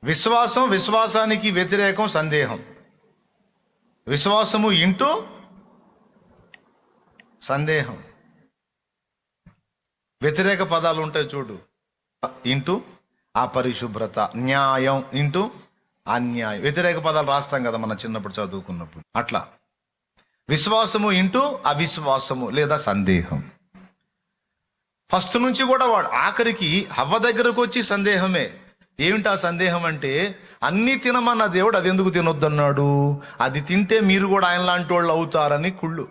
విశ్వాసం, విశ్వాసానికి వ్యతిరేకం సందేహం. విశ్వాసము ఇంటూ సందేహం. వ్యతిరేక పదాలు ఉంటాయి చూడు. ఇంటూ అపరిశుభ్రత, న్యాయం ఇంటూ అన్యాయం. వ్యతిరేక పదాలు రాస్తాం కదా మనం చిన్నప్పుడు చదువుకున్నప్పుడు. అట్లా విశ్వాసము ఇంటూ అవిశ్వాసము లేదా సందేహం. ఫస్ట్ నుంచి కూడా వాడు ఆఖరికి హవ్వ దగ్గరకు వచ్చి సందేహమే. ఏమిటి ఆ సందేహం అంటే, అన్నీ తినమన్న దేవుడు అది ఎందుకు తినొద్దన్నాడు? అది తింటే మీరు కూడా ఆయన లాంటి వాళ్ళు అవుతారని కుళ్ళు,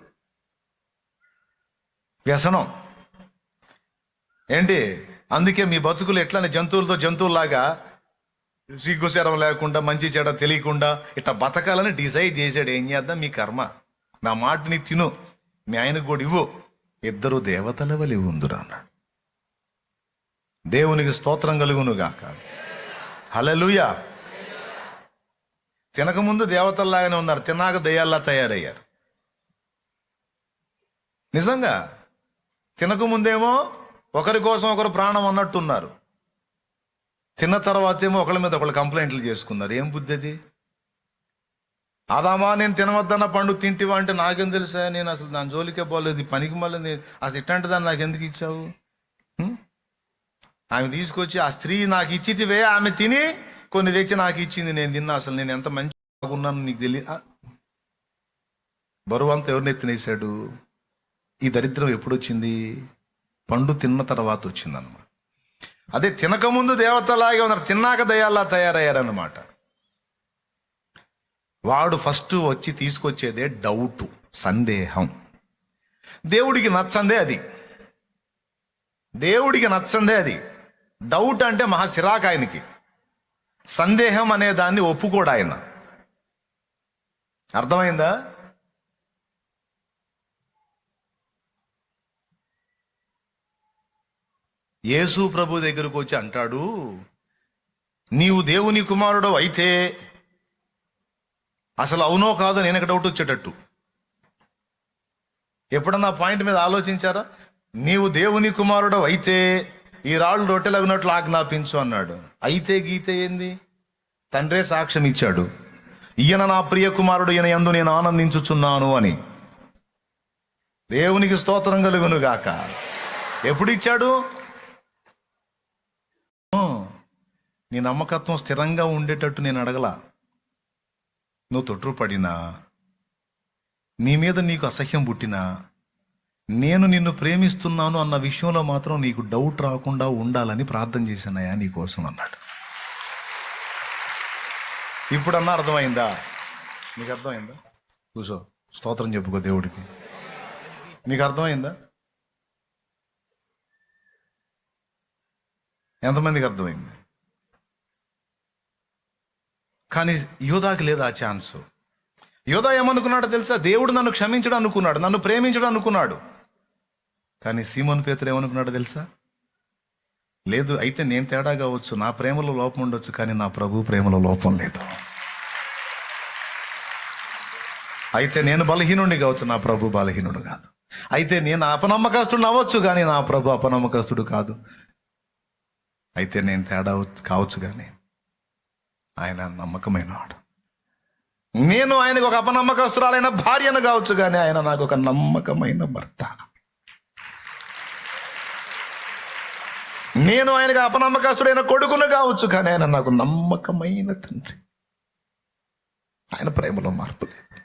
వ్యసనం. ఏంటి? అందుకే మీ బతుకులు ఎట్లని జంతువుల్లాగా సిగ్గుశరం లేకుండా, మంచి చెడ తెలియకుండా ఇట్లా బతకాలని డిసైడ్ చేశాడు. ఏం చేద్దాం, మీ కర్మ. నా మాటని తిను, మీ ఆయనకు కూడా ఇవ్వు, ఇద్దరు దేవతల వలె ఉందురా అన్నాడు. దేవునికి స్తోత్రం కలుగును గాక. హల్లెలూయా. తినకముందు దేవతల్లాగానే ఉన్నారు, తిన్నాక దయ్యాల్లా తయారయ్యారు. నిజంగా తినకముందేమో ఒకరి కోసం ఒకరు ప్రాణం అన్నట్టున్నారు, తిన్న తర్వాత ఏమో ఒకళ్ళ మీద ఒకళ్ళు కంప్లైంట్లు చేసుకున్నారు. ఏం బుద్ధి అది? ఆదామా, నేను తినవద్దన్న పండు తింటివా అంటే నాకేం తెలుసా, నేను అసలు దాని జోలికే పోలేదు, పనికి మళ్ళీ అసలు ఇట్లాంటి దాన్ని నాకు ఎందుకు ఇచ్చావు? ఆమె తీసుకొచ్చి ఆ స్త్రీ నాకు ఇచ్చితివే, ఆమె తిని కొన్ని తెచ్చి నాకు ఇచ్చింది, నేను తిన్నా, అసలు నేను ఎంత మంచిగా ఉన్నాను నీకు తెలియదు. బరువు అంతా ఎవరిని ఎత్తినేసాడు? ఈ దరిద్రం ఎప్పుడు వచ్చింది? పండు తిన్న తర్వాత వచ్చిందన్నమాట. అదే తినకముందు దేవతలాగే ఉన్నారు, తిన్నాక దయాల్లా తయారయ్యారన్నమాట. వాడు ఫస్ట్ వచ్చి తీసుకొచ్చేదే డౌటు, సందేహం. దేవుడికి నచ్చందే అది. దేవుడికి నచ్చందే అది. డౌట్ అంటే మహా సిరాకు ఆయనకి. సందేహం అనే దాన్ని ఒప్పుకోడు ఆయన. అర్థమైందా? యేసు ప్రభు దగ్గరకు వచ్చి అంటాడు, నీవు దేవుని కుమారుడు అయితే, అసలు అవునో కాదో నేను డౌట్ వచ్చేటట్టు. ఎప్పుడన్నా పాయింట్ మీద ఆలోచించారా? నీవు దేవుని కుమారుడు అయితే ఈ రాళ్ళు రొట్టెలగినట్లు ఆజ్ఞాపించు అన్నాడు. అయితే గీతే ఏంది? తండ్రే సాక్ష్యం ఇచ్చాడు, ఈయన నా ప్రియ కుమారుడు, ఈయన యందు నేను ఆనందించుచున్నాను అని. దేవునికి స్తోత్రం కలుగును గాక. ఎప్పుడు ఇచ్చాడు? నీ నమ్మకత్వం స్థిరంగా ఉండేటట్టు నేను అడగలా. నువ్వు తొట్టుపడినా, నీ మీద నీకు అసహ్యం పుట్టినా, నేను నిన్ను ప్రేమిస్తున్నాను అన్న విషయంలో మాత్రం నీకు డౌట్ రాకుండా ఉండాలని ప్రార్థన చేశానయ్యా నీకోసం అన్నాడు. ఇప్పుడన్నా అర్థమైందా? నీకు అర్థమైందా? కూర్చో, స్తోత్రం చెప్పుకో దేవుడికి. నీకు అర్థమైందా? ఎంతమందికి అర్థమైంది? కానీ యూదాకి లేదు ఆ ఛాన్స్. యూదా ఏమనుకున్నాడో తెలుసా? దేవుడు నన్ను క్షమించడం అనుకున్నాడు, నన్ను ప్రేమించడం అనుకున్నాడు. కానీ సీమోను పేతురు ఏమనుకున్నాడో తెలుసా? లేదు, అయితే నేను తేడా కావచ్చు, నా ప్రేమలో లోపం ఉండొచ్చు, కానీ నా ప్రభు ప్రేమలో లోపం లేదు. అయితే నేను బలహీనుడిని కావచ్చు, నా ప్రభు బలహీనుడు కాదు. అయితే నేను అపనమ్మకస్తుడు అవ్వచ్చు, కానీ నా ప్రభు అపనమ్మకస్తుడు కాదు. అయితే నేను తేడా కావచ్చు, కానీ ఆయన నమ్మకమైన వాడు. నేను ఆయనకు ఒక అపనమ్మకస్తురాలైన భార్యను కావచ్చు, కానీ ఆయన నాకు ఒక నమ్మకమైన భర్త. నేను ఆయనకు అపనమ్మకస్తుడైన కొడుకును కావచ్చు, కానీ ఆయన నాకు నమ్మకమైన తండ్రి. ఆయన ప్రేమలో మార్పు లేదు.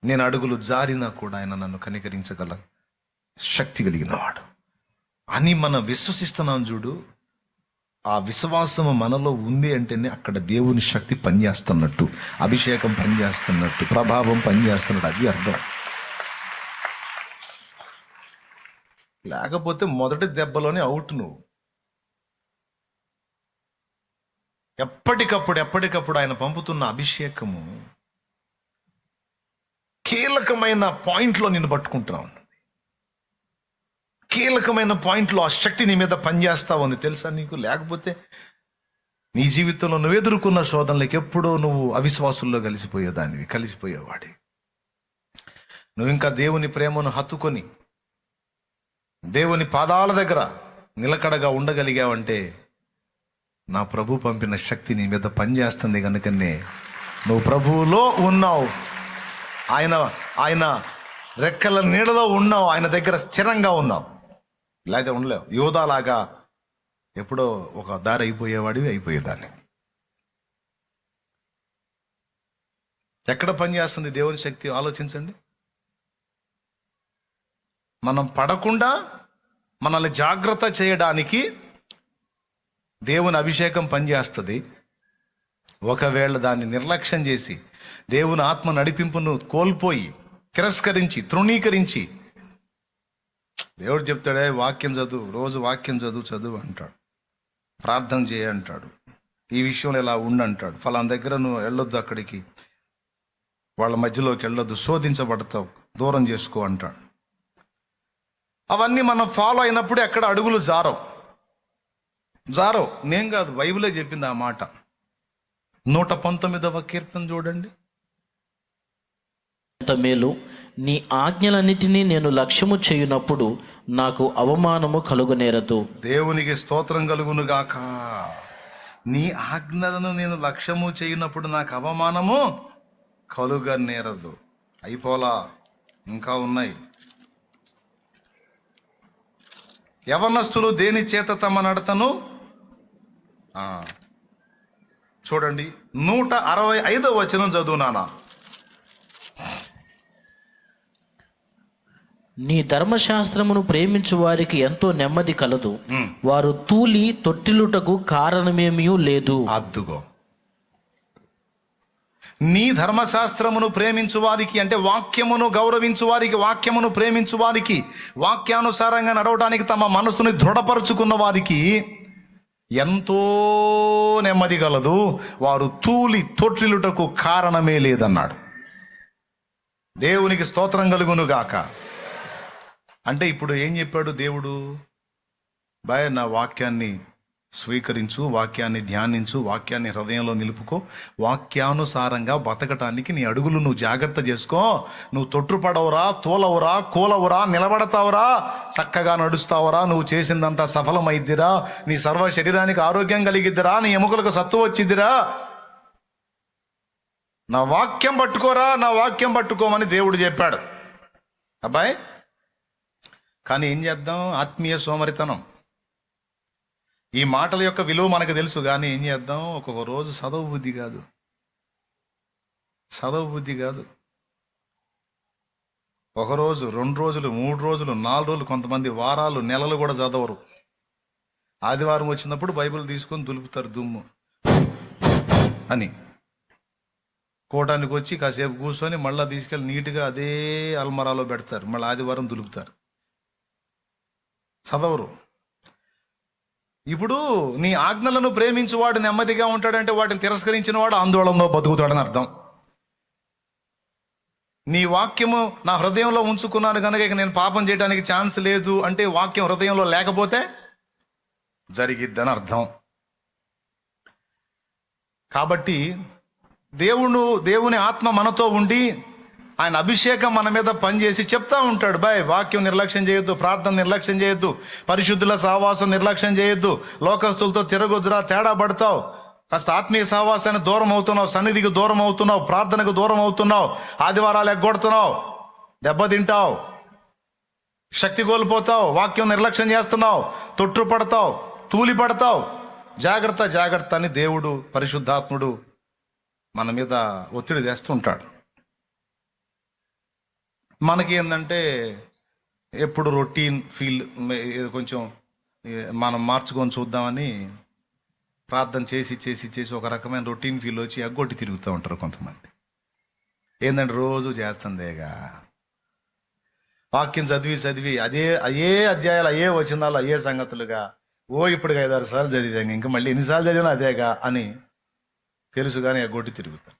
నేను అడుగులు జారినా కూడా ఆయన నన్ను కనికరించగల శక్తి కలిగిన వాడు అని మనం విశ్వసిస్తున్నాం చూడు. ఆ విశ్వాసము మనలో ఉంది అంటేనే అక్కడ దేవుని శక్తి పనిచేస్తున్నట్టు, అభిషేకం పనిచేస్తున్నట్టు, ప్రభావం పనిచేస్తున్నట్టు. అది అర్థం. లేకపోతే మొదటి దెబ్బలోనే అవుట్. నువ్వు ఎప్పటికప్పుడు ఆయన పంపుతున్న అభిషేకము కీలకమైన పాయింట్లో నిన్ను పట్టుకుంటున్నావు. కీలకమైన పాయింట్లో ఆ శక్తి నీ మీద పనిచేస్తా ఉంది, తెలుసా నీకు? లేకపోతే నీ జీవితంలో నువ్వు ఎదుర్కొన్న శోధనలకు ఎప్పుడో నువ్వు అవిశ్వాసుల్లో కలిసిపోయేవాడి. నువ్వు ఇంకా దేవుని ప్రేమను హత్తుకొని దేవుని పాదాల దగ్గర నిలకడగా ఉండగలిగావంటే నా ప్రభు పంపిన శక్తి నీ మీద పనిచేస్తుంది కనుకనే నువ్వు ప్రభువులో ఉన్నావు. ఆయన రెక్కల నీడలో ఉన్నావు, ఆయన దగ్గర స్థిరంగా ఉన్నావు. లేకపోతే ఉండలేవు. యోధాలాగా ఎప్పుడో ఒక దారి అయిపోయేవాడివి, అయిపోయేదాన్ని. ఎక్కడ పనిచేస్తుంది దేవుని శక్తి ఆలోచించండి. మనం పడకుండా మనల్ని జాగ్రత్త చేయడానికి దేవుని అభిషేకం పనిచేస్తుంది. ఒకవేళ దాన్ని నిర్లక్ష్యం చేసి దేవుని ఆత్మ నడిపింపును కోల్పోయి తిరస్కరించి తృణీకరించి, దేవుడు చెప్తాడే వాక్యం చదువు, రోజు వాక్యం చదువు అంటాడు, ప్రార్థన చేయ అంటాడు, ఈ విషయంలో ఇలా ఉండంటాడు, ఫలానా దగ్గర నువ్వు వెళ్ళొద్దు, అక్కడికి వాళ్ళ మధ్యలోకి వెళ్ళొద్దు, శోధించబడతావు, దూరం చేసుకో అంటాడు. అవన్నీ మనం ఫాలో అయినప్పుడు ఎక్కడ అడుగులు జారవు. నేను కాదు, బైబిలే చెప్పింది ఆ మాట. 119వ కీర్తన చూడండి. ఎంత మేలు నీ ఆజ్ఞలన్నిటినీ నేను లక్ష్యము చేయునప్పుడు నాకు అవమానము కలుగనేరదు. దేవునికి స్తోత్రం కలుగును గాక. నీ ఆజ్ఞలను నేను లక్ష్యము చేయునప్పుడు నాకు అవమానము కలుగనేరదు. అయిపోలా, ఇంకా ఉన్నాయి. యవనస్తులు దేని చేత తమ నడతను చూడండి. 165వ వచనం చదువునానా. నీ ధర్మశాస్త్రమును ప్రేమించు వారికి ఎంతో నెమ్మది కలదు, వారు తూలి తొట్టిల్లుటకు కారణమేమీ లేదు. అద్దుగో, నీ ధర్మశాస్త్రమును ప్రేమించు వారికి అంటే వాక్యమును గౌరవించు వారికి, వాక్యమును ప్రేమించు వారికి, వాక్యానుసారంగా నడవడానికి తమ మనసుని దృఢపరుచుకున్న వారికి ఎంతో నెమ్మది కలదు, వారు తూలి తొట్టిల్లుటకు కారణమే లేదన్నాడు. దేవునికి స్తోత్రం కలుగును గాక. అంటే ఇప్పుడు ఏం చెప్పాడు దేవుడు? నా వాక్యాన్ని స్వీకరించు, వాక్యాన్ని ధ్యానించు, వాక్యాన్ని హృదయంలో నిలుపుకో, వాక్యానుసారంగా బతకటానికి నీ అడుగులు నువ్వు జాగ్రత్త చేసుకో. నువ్వు తొట్టుపడవురా, తోలవురా, కూలవురా, నిలబడతావురా, చక్కగా నడుస్తావురా, నువ్వు చేసిందంతా సఫలమైద్దిరా, నీ సర్వ శరీరానికి ఆరోగ్యం కలిగిద్దిరా, నీ ఎముకలకు సత్తు వచ్చిద్దిరా. నా వాక్యం పట్టుకోరా, నా వాక్యం పట్టుకోమని దేవుడు చెప్పాడు. అబ్బాయి, కానీ ఏం చేద్దాం? ఆత్మీయ సోమరితనం. ఈ మాటల యొక్క విలువ మనకు తెలుసు, కానీ ఏం చేద్దాం? ఒక్కొక్క రోజు చదవ బుద్ధి కాదు. ఒకరోజు, 2 రోజులు, 3 రోజులు, 4 రోజులు, కొంతమంది వారాలు, నెలలు కూడా చదవరు. ఆదివారం వచ్చినప్పుడు బైబిల్ తీసుకొని దులుపుతారు దుమ్ము అని. కోటానికి వచ్చి కాసేపు కూర్చొని మళ్ళీ తీసుకెళ్ళి నీట్గా అదే అల్మరాలో పెడతారు, మళ్ళీ ఆదివారం దులుపుతారు. చదవరు. ఇప్పుడు నీ ఆజ్ఞలను ప్రేమించువాడు నెమ్మదిగా ఉంటాడంటే వాటిని తిరస్కరించిన వాడు ఆందోళనలో బతుకుతాడని అర్థం. నీ వాక్యము నా హృదయంలో ఉంచుకున్నాను కనుక ఇక నేను పాపం చేయడానికి ఛాన్స్ లేదు అంటే వాక్యం హృదయంలో లేకపోతే జరిగిద్దని అర్థం. కాబట్టి దేవుని ఆత్మ మనతో ఉండి ఆయన అభిషేకం మన మీద పనిచేసి చెప్తా ఉంటాడు, వాక్యం నిర్లక్ష్యం చేయొద్దు, ప్రార్థన నిర్లక్ష్యం చేయొద్దు, పరిశుద్ధుల సహవాసం నిర్లక్ష్యం చేయొద్దు, లోకస్తులతో తిరగొద్దురా, తేడా పడతావు, కాస్త ఆత్మీయ సహవాసానికి దూరం అవుతున్నావు, సన్నిధికి దూరం అవుతున్నావు, ప్రార్థనకు దూరం అవుతున్నావు, ఆదివారాలు ఎగ్గొడుతున్నావు, దెబ్బతింటావు, శక్తి కోల్పోతావు, వాక్యం నిర్లక్ష్యం చేస్తున్నావు, తొట్టు పడతావు, తూలి పడతావు. జాగ్రత్త అని దేవుడు పరిశుద్ధాత్ముడు మన మీద ఒత్తిడి తెస్తుంటాడు. మనకి ఏంటంటే ఎప్పుడు రొటీన్ ఫీల్, కొంచెం మనం మార్చుకొని చూద్దామని ప్రార్థన చేసి ఒక రకమైన రొటీన్ ఫీల్ వచ్చి ఎగ్గొట్టి తిరుగుతూ ఉంటారు కొంతమంది. ఏంటంటే రోజు చేస్తుందేగా, వాక్యం చదివి అదే అధ్యాయాలు, అయ్యే వచనాలు, అయ్యే సంగతులుగా, ఇప్పుడు 5-6 సార్లు చదివాங்க, ఇంకా మళ్ళీ ఎన్నిసార్లు చదివినా అదేగా అని తెలుసు, కానీ ఎగ్గొట్టి తిరుగుతారు.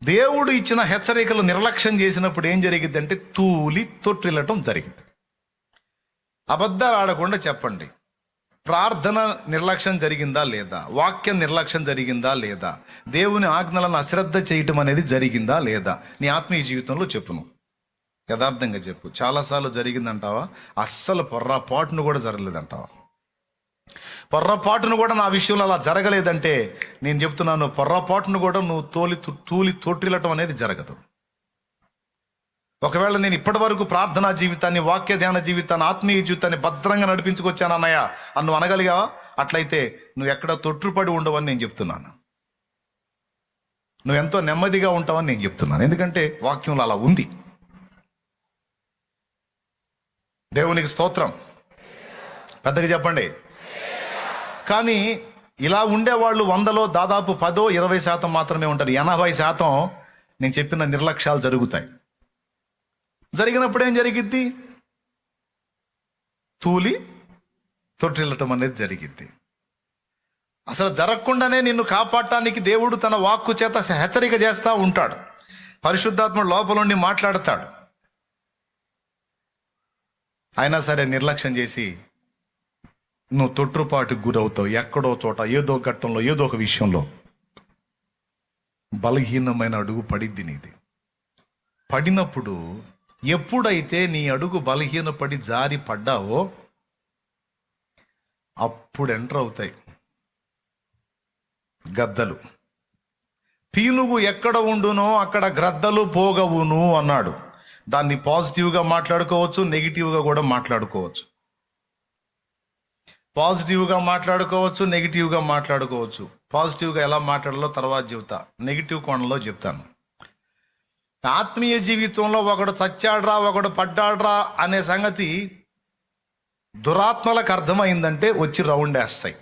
దేవుడు ఇచ్చిన హెచ్చరికలు నిర్లక్ష్యం చేసినప్పుడు ఏం జరిగింది అంటే తూలి తొట్టిల్లటం జరిగింది. అబద్ధాలు ఆడకుండా చెప్పండి, ప్రార్థన నిర్లక్ష్యం జరిగిందా లేదా, వాక్యం నిర్లక్ష్యం జరిగిందా లేదా, దేవుని ఆజ్ఞలను అశ్రద్ధ చేయటం అనేది జరిగిందా లేదా, నీ ఆత్మీయ జీవితంలో చెప్పును, యథార్థంగా చెప్పు. చాలాసార్లు జరిగిందంటావా? అస్సలు పొర్రాపాటును కూడా జరగలేదంటావా? పొర్రపాటును కూడా నా విషయంలో అలా జరగలేదంటే నేను చెప్తున్నాను, పొర్రపాటును కూడా నువ్వు తూలి తొట్టిల్లటం అనేది జరగదు. ఒకవేళ నేను ఇప్పటి వరకు ప్రార్థనా జీవితాన్ని, వాక్య ధ్యాన జీవితాన్ని, ఆత్మీయ జీవితాన్ని భద్రంగా నడిపించుకొచ్చాను అన్నయ్య అని నువ్వు అనగలిగావా? అట్లయితే నువ్వు ఎక్కడ తొట్టుపడి ఉండవని నేను చెప్తున్నాను. నువ్వు ఎంతో నెమ్మదిగా ఉంటావని నేను చెప్తున్నాను. ఎందుకంటే వాక్యంలో అలా ఉంది. దేవునికి స్తోత్రం. పెద్దగా చెప్పండి. కానీ ఇలా ఉండేవాళ్ళు 100లో దాదాపు 10-20% మాత్రమే ఉంటారు. 80% నేను చెప్పిన నిర్లక్ష్యాలు జరుగుతాయి. జరిగినప్పుడు ఏం జరిగిద్ది? తూలి తొట్టిల్లటం అనేది జరిగిద్ది. అసలు జరగకుండానే నిన్ను కాపాడటానికి దేవుడు తన వాక్కు చేత హెచ్చరిక చేస్తూ ఉంటాడు. పరిశుద్ధాత్మ లోపల నుండి మాట్లాడతాడు. అయినా సరే నిర్లక్ష్యం చేసి నువ్వు తొట్టుపాటుకు గురవుతావు. ఎక్కడో చోట, ఏదో ఘట్టంలో, ఏదో ఒక విషయంలో బలహీనమైన అడుగు పడిద్ది నీది. పడినప్పుడు ఎప్పుడైతే నీ అడుగు బలహీనపడి జారి పడ్డావో అప్పుడు ఎంటర్ అవుతాయి గద్దలు. పీనుగు ఎక్కడ ఉండునో అక్కడ గ్రద్దలు పోగవును అన్నాడు. దాన్ని పాజిటివ్గా మాట్లాడుకోవచ్చు, నెగిటివ్గా కూడా మాట్లాడుకోవచ్చు. పాజిటివ్గా మాట్లాడుకోవచ్చు, నెగిటివ్గా మాట్లాడుకోవచ్చు. పాజిటివ్గా ఎలా మాట్లాడాలో తర్వాత చెబుతా, నెగిటివ్ కోణంలో చెప్తాను. ఆత్మీయ జీవితంలో ఒకడు చచ్చాడ్రా, ఒకడు పడ్డాడ్రా అనే సంగతి దురాత్మలకు అర్థమైందంటే వచ్చి రౌండ్ వేస్తాయి.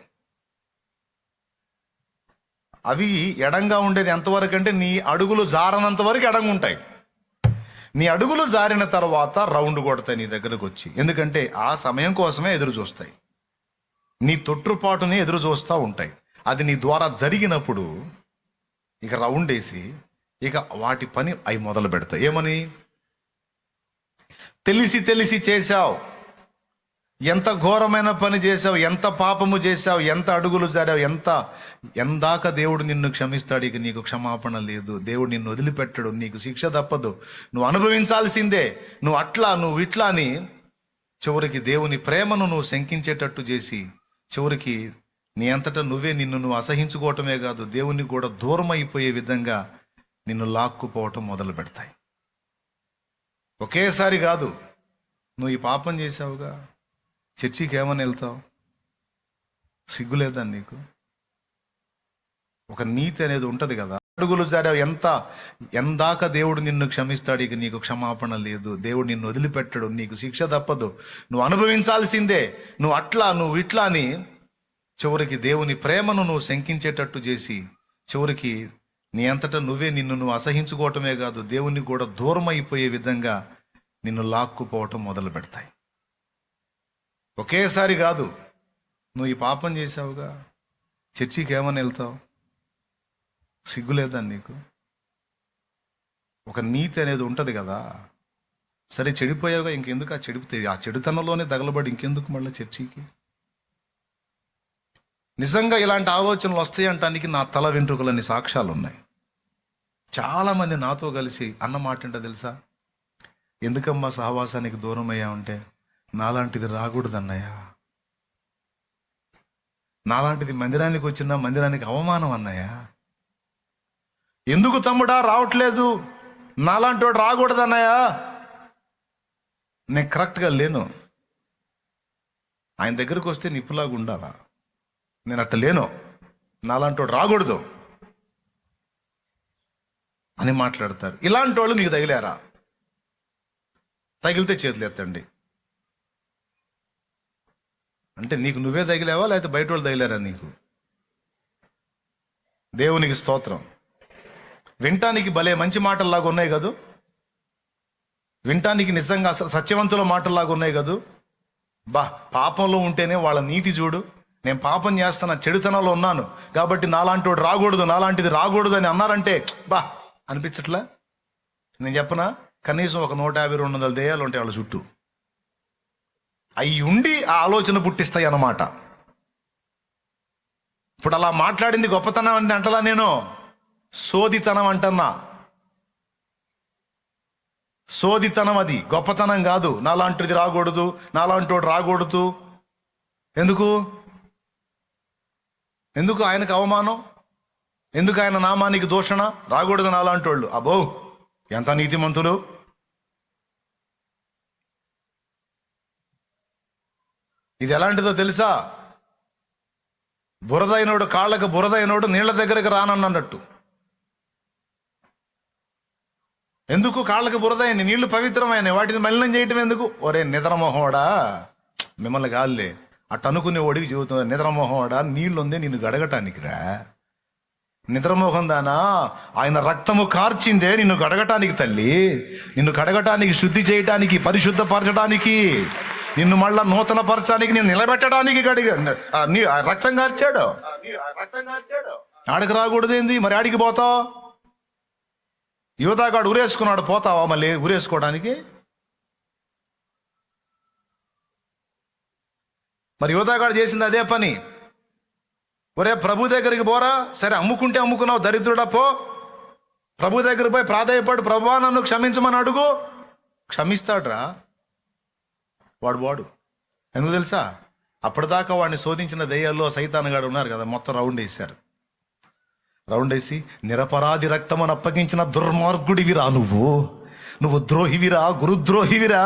అవి ఎడంగా ఉండేది ఎంతవరకు అంటే నీ అడుగులు జారనంత వరకు ఎడంగా ఉంటాయి. నీ అడుగులు జారిన తర్వాత రౌండ్ కొడతాయి నీ దగ్గరకు వచ్చి. ఎందుకంటే ఆ సమయం కోసమే ఎదురు చూస్తాయి. నీ తొట్టుపాటుని ఎదురు చూస్తూ ఉంటాయి. అది నీ ద్వారా జరిగినప్పుడు ఇక రౌండ్ వేసి ఇక వాటి పని అవి మొదలు పెడతాయి. ఏమని? తెలిసి చేశావు, ఎంత ఘోరమైన పని చేశావు, ఎంత పాపము చేశావు, ఎంత అడుగులు జారావు, ఎందాక దేవుడు నిన్ను క్షమిస్తాడు. ఇక నీకు క్షమాపణ లేదు. దేవుడు నిన్ను వదిలిపెట్టడు. నీకు శిక్ష తప్పదు. నువ్వు అనుభవించాల్సిందే. నువ్వు అట్లా, నువ్వు ఇట్లా అని చివరికి దేవుని ప్రేమను నువ్వు శంకించేటట్టు చేసి చివరికి నీ అంతటా నువ్వే నిన్ను అసహించుకోవటమే కాదు, దేవునికి కూడా దూరం అయిపోయే విధంగా నిన్ను లాక్కుపోవటం మొదలు పెడతాయి. ఒకేసారి కాదు. నువ్వు ఈ పాపం చేశావుగా, చర్చికి ఏమని వెళ్తావు? సిగ్గులేదా నీకు? ఒక నీతి అనేది ఉంటుంది కదా. అడుగులు జారావు, ఎందాక దేవుడు నిన్ను క్షమిస్తాడు. ఇక నీకు క్షమాపణ లేదు. దేవుడు నిన్ను వదిలిపెట్టడు. నీకు శిక్ష తప్పదు. నువ్వు అనుభవించాల్సిందే. నువ్వు అట్లా, నువ్వు ఇట్లా అని చివరికి దేవుని ప్రేమను నువ్వు శంకించేటట్టు చేసి చివరికి నీ అంతటా నువ్వే నిన్ను అసహించుకోవటమే కాదు, దేవునికి కూడా దూరం అయిపోయే విధంగా నిన్ను లాక్కుపోవటం మొదలు పెడతాయి. ఒకేసారి కాదు. నువ్వు ఈ పాపం చేశావుగా, చర్చికి ఏమని వెళ్తావు? సిగ్గులేదా నీకు? ఒక నీతి అనేది ఉంటుంది కదా. సరే చెడిపోయావుగా, ఇంకెందుకు ఆ చెడుతనంలోనే తగలబడి ఇంకెందుకు మళ్ళీ చర్చికి? నిజంగా ఇలాంటి ఆలోచనలు వస్తాయంటానికి నా తల వెంట్రుకలన్నీ సాక్ష్యాలు ఉన్నాయి. చాలామంది నాతో కలిసి అన్న మాట ఏంటో తెలుసా? ఎందుకమ్మా సహవాసానికి దూరం అయ్యావంటే, నాలాంటిది రాకూడదన్నయ్యా, నాలాంటిది మందిరానికి వచ్చినా మందిరానికి అవమానం అన్నయ్యా, ఎందుకు తమ్ముడా రావట్లేదు, నాలాంటి వాడు రాకూడదన్నయ్యా. నేను కరెక్ట్గా లేను. ఆయన దగ్గరకు వస్తే నిప్పులాగా ఉండాలా? నేను అట్ట లేను. నాలాంటి వాడు రాకూడదు అని మాట్లాడతారు. ఇలాంటి వాళ్ళు మీకు తగిలారా? తగిలితే చేతులు ఎత్తండి. అంటే నీకు నువ్వే తగిలావా, లేకపోతే బయట వాళ్ళు తగిలారా నీకు? దేవునికి స్తోత్రం. వినటానికి భలే మంచి మాటల్లాగా ఉన్నాయి కదూ, వినటానికి నిజంగా సత్యవంతుల మాటల్లాగా ఉన్నాయి కదూ. పాపంలో ఉంటేనే వాళ్ళ నీతి చూడు. నేను పాపం చేస్తున్నా, చెడుతనంలో ఉన్నాను కాబట్టి నాలాంటి వాడు రాకూడదు, నాలాంటిది రాకూడదు అని అన్నారంటే అనిపించట్లా? నేను చెప్పనా, కనీసం ఒక 150-200 దెయ్యాలు ఉంటాయి వాళ్ళ చుట్టూ. అవి ఉండి ఆ ఆలోచన పుట్టిస్తాయి అన్నమాట. ఇప్పుడు అలా మాట్లాడింది గొప్పతనం అంటే అంటలా, నేను సోదితనం అంటన్నా. సోదితనం అది, గొప్పతనం కాదు. నాలాంటిది రాకూడదు, నాలాంటి వాడు రాకూడదు. ఎందుకు? ఎందుకు ఆయనకు అవమానం? ఎందుకు ఆయన నామానికి దూషణ? రాకూడదు నాలాంటి వాళ్ళు. అబ్బో ఎంత నీతిమంతులు! ఇది ఎలాంటిదో తెలుసా? బురదైనోడు కాళ్ళకు బురదైనోడు నీళ్ల దగ్గరకు రానన్నట్టు. ఎందుకు కాళ్ళకు బురదైంది? నీళ్లు పవిత్రమైన వాటిని మలినం చేయటం ఎందుకు? ఒరే నిద్రమోహోడా, మిమ్మల్ని కాదులే అట్ట అనుకునే ఓడికి చెబుతుంది. నిద్రమోహోడా, నీళ్ళుందే నిన్ను గడగటానికి రా. నిద్రమోహం దానా, ఆయన రక్తము కార్చిందే నిన్ను గడగటానికి తల్లి. నిన్ను కడగటానికి, శుద్ధి చేయటానికి, పరిశుద్ధపరచడానికి, నిన్ను మళ్ళా నూతన పరచడానికి, నేను నిలబెట్టడానికి రక్తం కార్చాడు. ఆడికి రాకూడదేంది? మరి ఆడికి పోతావు? యువతగాడు ఊరేసుకున్నాడు, పోతావా మళ్ళీ ఊరేసుకోవడానికి? మరి యువతగాడు చేసింది అదే పని. ఒరే ప్రభు దగ్గరికి పోరా. సరే అమ్ముకుంటే అమ్ముకున్నావు, దరిద్రుడా పో. ప్రభు దగ్గరికి పోయి ప్రాధేయపడు, ప్రభువా నన్ను క్షమించమని అడుగు. క్షమిస్తాడ్రా వాడు. ఎందుకు తెలుసా? అప్పటిదాకా వాడిని శోధించిన దెయ్యాల్లో సైతానుగాడు ఉన్నారు కదా, మొత్తం రౌండ్ వేశారు. రౌండ్ వేసి, నిరపరాధి రక్తమని అప్పగించిన దుర్మార్గుడివిరా నువ్వు ద్రోహివిరా, గురుద్రోహివిరా.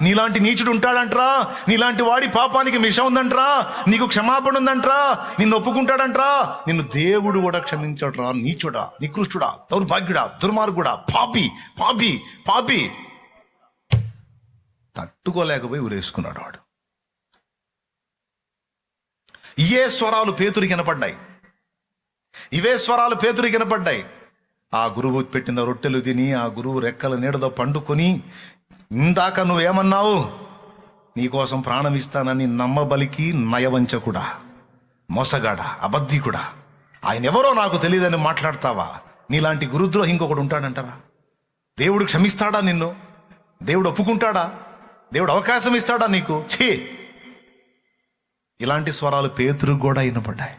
నీలాంటి నీచుడు ఉంటాడంట్రా, నీలాంటి వాడి పాపానికి మిషం ఉందంట్రా, నీకు క్షమాపణ ఉందంట్రా, నిన్ను ఒప్పుకుంటాడంట్రా. నిన్ను దేవుడు కూడా క్షమించట్రా. నీచుడా, నికృష్టుడా, దౌర్భాగ్యుడా, దుర్మార్గుడా, పాపి పాపి పాపి. తట్టుకోలేకపోయి ఊరేసుకున్నాడు వాడు. ఇవే స్వరాలు పేతురికి వినపడ్డాయి. ఆ గురువు పెట్టిన రొట్టెలు తిని, ఆ గురువు రెక్కల నీడతో పండుకొని, ఇందాక నువ్వేమన్నావు? నీకోసం ప్రాణం ఇస్తానని నమ్మబలికి నయవంచకుడా, మోసగాడా, అబద్ధికుడా, ఆయన ఎవరో నాకు తెలియదని మాట్లాడతావా? నీలాంటి గురుద్రోహి ఇంకొకడు ఉంటాడంటారా? దేవుడు క్షమిస్తాడా నిన్ను? దేవుడు ఒప్పుకుంటాడా? దేవుడు అవకాశం ఇస్తాడా నీకు? ఛీ! ఇలాంటి స్వరాలు పేతురుకు కూడా వినపడ్డాయి.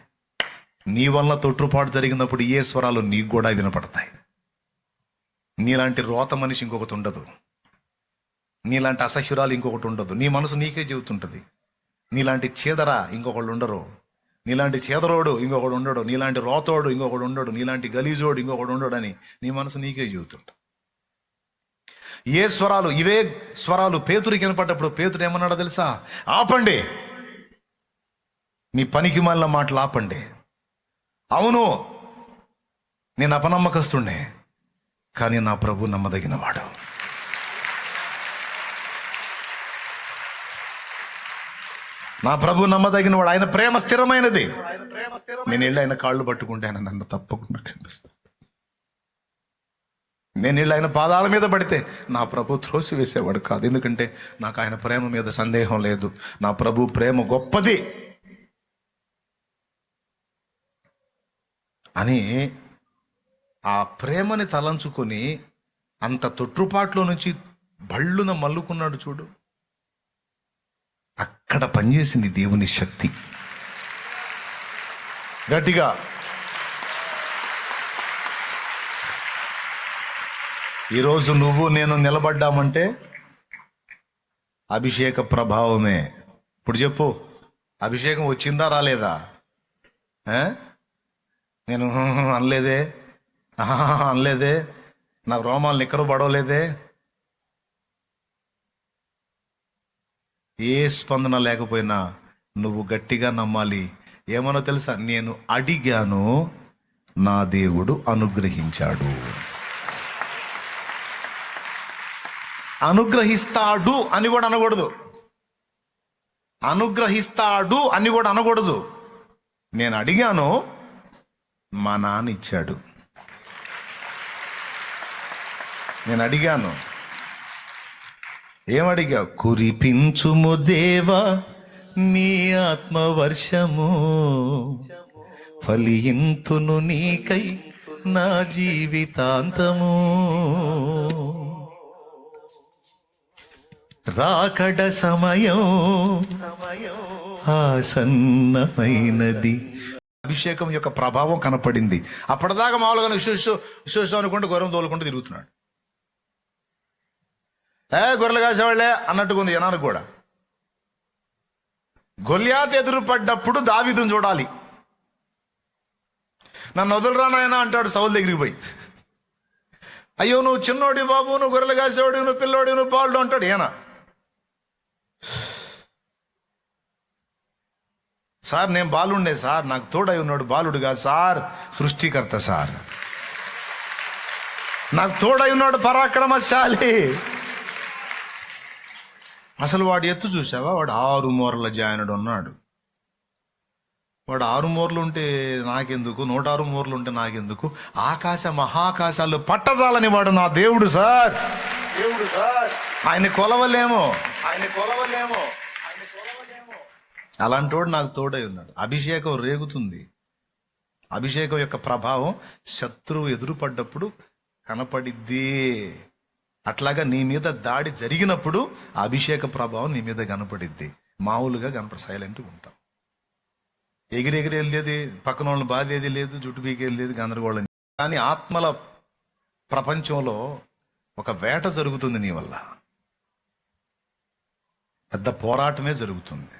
నీ వల్ల తొట్టుపాటు జరిగినప్పుడు ఏ స్వరాలు నీకు కూడా వినపడతాయి. నీలాంటి రోత మనిషి ఇంకొకటి ఉండదు. నీలాంటి అసహ్యురాలు ఇంకొకటి ఉండదు. నీ మనసు నీకే చెబుతుంటుంది. నీలాంటి చీదరా ఇంకొకళ్ళు ఉండరు. నీలాంటి చీదరోడు ఇంకొకడు ఉండడు. నీలాంటి రోతోడు ఇంకొకడు ఉండడు. నీలాంటి గలీజోడు ఇంకొకడు ఉండడు అని నీ మనసు నీకే చెబుతుంటుంది. ఏ స్వరాలు? ఇవే స్వరాలు పేతురికి వినపడ్డప్పుడు పేతురు ఏమన్నాడో తెలుసా? ఆపండి, మీ పనికి మాలిన మాటలు ఆపండి. అవును, నేను అపనమ్మకస్తున్నే, కానీ నా ప్రభు నమ్మదగినవాడు. నా ప్రభు నమ్మదగినవాడు. ఆయన ప్రేమ స్థిరమైనది. నేను వెళ్ళి ఆయన కాళ్ళు పట్టుకుంటే ఆయన నన్ను తప్పకుండా క్షమిస్తాను. నేను వెళ్ళి ఆయన పాదాల మీద పడితే నా ప్రభు త్రోసి వేసేవాడు కాదు. ఎందుకంటే నాకు ఆయన ప్రేమ మీద సందేహం లేదు. నా ప్రభు ప్రేమ గొప్పది అని ఆ ప్రేమని తలంచుకొని అంత తొట్టుపాట్లో నుంచి బళ్ళున మల్లుకున్నాడు చూడు. అక్కడ పనిచేసింది దేవుని శక్తి. గట్టిగా ఈరోజు నువ్వు నేను నిలబడ్డామంటే అభిషేక ప్రభావమే. ఇప్పుడు చెప్పు, అభిషేకం వచ్చిందా రాలేదా? నేను అనలేదే, నాకు రోమాలు నిక్కరు పడవలేదే. ఏ స్పందన లేకపోయినా నువ్వు గట్టిగా నమ్మాలి. ఏమనో తెలుసా? నేను అడిగాను, నా దేవుడు అనుగ్రహించాడు. అనుగ్రహిస్తాడు అని కూడా అనకూడదు. అనుగ్రహిస్తాడు అని కూడా అనకూడదు. నేను అడిగాను, మా నాన్న ఇచ్చాడు. నేను అడిగాను. ఏమడిగా? కురిపించుము దేవా నీ ఆత్మవర్షము, ఫలింతును నీకై నా జీవితాంతము. రాకడ సమయం ఆసన్నమైనది. అభిషేకం యొక్క ప్రభావం కనపడింది. అప్పటిదాకా మామూలుగా విశ్వాసం అనుకుంటూ గొర్రెం తోలుకుంటూ తిరుగుతున్నాడు. గొర్రెలు కాసేవాళ్లే అన్నట్టుగా ఉంది జనానికి కూడా. గొల్యాత్ ఎదురు పడ్డప్పుడు దావీదును చూడాలి. నన్ను వదలరా నాయనా అంటాడు సౌలు దగ్గరికి పోయి. అయ్యో నువ్వు చిన్నోడి బాబు, నువ్వు గొర్రెలు కాసేవాడి, నువ్వు పిల్లోడి, నువ్వు బాలుడు అంటాడు. ఏనా సార్ నేను బాలుండే సార్, నాకు తోడై ఉన్నాడు బాలుడు కాదు సార్, సృష్టికర్త సార్, నాకు తోడై ఉన్నాడు పరాక్రమశాలి. అసలు వాడు ఎత్తు చూసావా? వాడు 6 మూరల జాయనుడు ఉన్నాడు. వాడు 6 మూరలు ఉంటే నాకెందుకు, 106 మూరలు ఉంటే నాకెందుకు? ఆకాశ మహాకాశాల్లో పట్టజాలని వాడు నా దేవుడు సార్, దేవుడు సార్. ఆయన కొలవలేమో. అలాంటి వాడు నాకు తోడై ఉన్నాడు. అభిషేకం రేగుతుంది. అభిషేకం యొక్క ప్రభావం శత్రువు ఎదురుపడ్డప్పుడు కనపడిద్ది. అట్లాగా నీ మీద దాడి జరిగినప్పుడు ఆ అభిషేక ప్రభావం నీ మీద కనపడిద్ది. మామూలుగా సైలెంట్గా ఉంటాం. ఎగిరెగిరి వెళ్ళేది, పక్కన వాళ్ళని బాధేది లేదు, జుట్టు పీకేది లేదు, గందరగోళం. కానీ ఆత్మల ప్రపంచంలో ఒక వేట జరుగుతుంది నీ వల్ల. పెద్ద పోరాటమే జరుగుతుంది.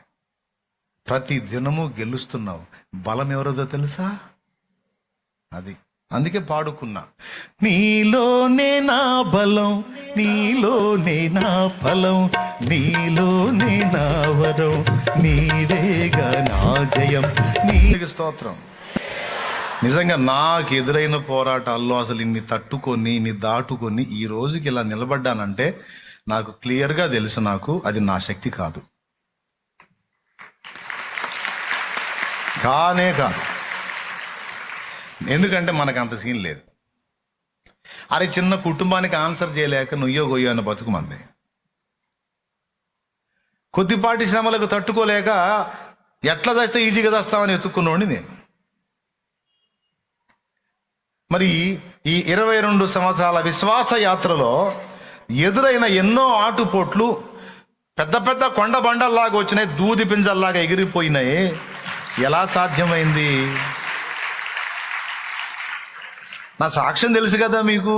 ప్రతి దినము గెలుస్తున్నావు. బలం ఎవరిదో తెలుసా? అది అందుకే పాడుకున్నా, నీలోనే నా బలం, నీలోనే నా ఫలం, నీలోనే నా వరం, నీవేగా నా జయం. నీకు స్తోత్రం. నిజంగా నాకు ఎదురైన పోరాటాల్లో అసలు ఇన్ని తట్టుకొని, ఇన్ని దాటుకొని ఈ రోజుకి ఇలా నిలబడ్డానంటే నాకు క్లియర్గా తెలుసు, నాకు అది నా శక్తి కాదు, కానే కాదు. ఎందుకంటే మనకు అంత సీన్ లేదు. అరే చిన్న కుటుంబానికి ఆన్సర్ చేయలేక నుయ్యో గొయ్యో అన్న బతుకు మంది. కొద్దిపాటి శ్రమలకు తట్టుకోలేక ఎట్లా చేస్తే ఈజీగా చేస్తామని ఎత్తుక్కున్నోడిని నేను. మరి ఈ 22 సంవత్సరాల విశ్వాస యాత్రలో ఎదురైన ఎన్నో ఆటుపోట్లు, పెద్ద పెద్ద కొండ బండల్లాగా వచ్చినాయి, దూది పింజల్లాగా ఎగిరిపోయినాయి. ఎలా సాధ్యమైంది? నా సాక్ష్యం తెలుసు కదా మీకు.